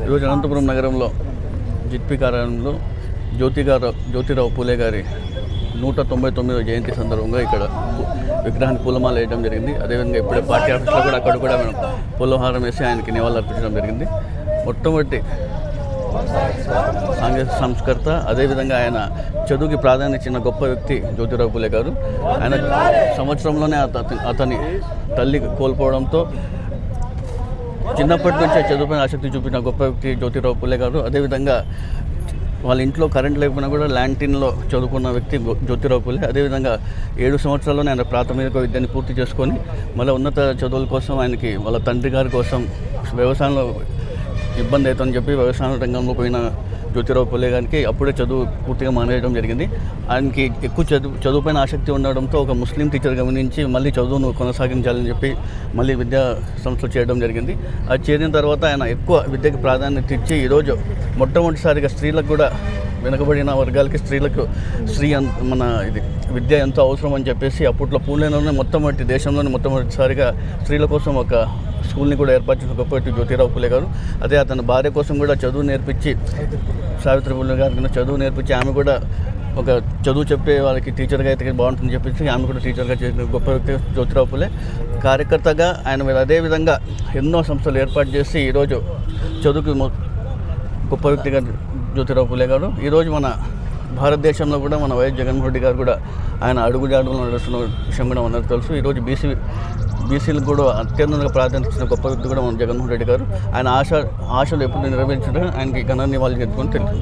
ఈరోజు అనంతపురం నగరంలో జిట్పీ కార్యాలయంలో జ్యోతిరావు పూలే గారి 199వ జయంతి సందర్భంగా ఇక్కడ విగ్రహానికి పూలమాల వేయడం జరిగింది. అదేవిధంగా ఇప్పుడే పార్టీ ఆఫీస్లో కూడా అక్కడ కూడా మనం పూలహారం వేసి ఆయనకి నివాళులు అర్పించడం జరిగింది. మొట్టమొదటి సాంఘిక సంస్కర్త, అదేవిధంగా ఆయన చదువుకి ప్రాధాన్యత ఇచ్చిన గొప్ప వ్యక్తి జ్యోతిరావు పూలే గారు. ఆయన సంవత్సరంలోనే అతని తల్లి కోల్పోవడంతో చిన్నప్పటి నుంచే చదువుపైన ఆసక్తి చూపిన గొప్ప వ్యక్తి జ్యోతిరావు పూలే గారు. అదేవిధంగా వాళ్ళ ఇంట్లో కరెంట్ లేకపోయినా కూడా ల్యాంటిన్లో చదువుకున్న వ్యక్తి జ్యోతిరావు పూలే. అదేవిధంగా 7 సంవత్సరాల్లోనే ఆయన ప్రాథమిక విద్యని పూర్తి చేసుకొని మళ్ళీ ఉన్నత చదువుల కోసం ఆయనకి వాళ్ళ తండ్రి గారి కోసం వ్యవసాయంలో ఇబ్బంది అవుతుందని చెప్పి వ్యవసాయ రంగంలో పోయిన జ్యోతిరావు పూలే గారికి అప్పుడే చదువు పూర్తిగా మానేయడం జరిగింది. ఆయనకి ఎక్కువ చదువుపైన ఆసక్తి ఉండడంతో ఒక ముస్లిం టీచర్ గమనించి మళ్ళీ చదువును కొనసాగించాలని చెప్పి మళ్ళీ విద్యా సంస్థలు చేయడం జరిగింది. అది చేరిన తర్వాత ఆయన ఎక్కువ విద్యకి ప్రాధాన్యత ఇచ్చి ఈరోజు మొట్టమొదటిసారిగా స్త్రీలకు కూడా, వెనుకబడిన వర్గాలకి స్త్రీలకు మన విద్య ఎంతో అవసరం అని చెప్పేసి అప్పట్లో పూణేలోనే దేశంలోనే మొట్టమొదటిసారిగా స్త్రీల కోసం ఒక స్కూల్ని కూడా ఏర్పాటు చేసిన గొప్ప జ్యోతిరావు పూలే గారు. అదే అతని భార్య కోసం కూడా చదువు నేర్పించి, సావిత్రి పూలే గారికి చదువు నేర్పించి ఆమె కూడా ఒక చదువు చెప్పే వాళ్ళకి టీచర్గా అయితే బాగుంటుందని చెప్పేసి ఆమె కూడా టీచర్గా చేసిన గొప్ప వ్యక్తి జ్యోతిరావు పూలే. కార్యకర్తగా ఆయన అదేవిధంగా ఎన్నో సంస్థలు ఏర్పాటు చేసి ఈరోజు చదువుకి గొప్ప వ్యక్తిగా జ్యోతిరావు పూలే గారు. ఈరోజు మన భారతదేశంలో కూడా మన వైఎస్ జగన్మోహన్ రెడ్డి గారు కూడా ఆయన అడుగుజాడుగులు నడుస్తున్న విషయం కూడా మనకు తెలుసు. ఈరోజు బీసీలకు కూడా అత్యంతంగా ప్రాధాన్యత ఇచ్చిన గొప్ప వ్యక్తి కూడా మన జగన్మోహన్ రెడ్డి గారు. ఆయన ఆశలు ఎప్పుడు నెరవేర్చడం ఆయనకి ఘన నివాళులు చెప్పుకొని తెలుసు.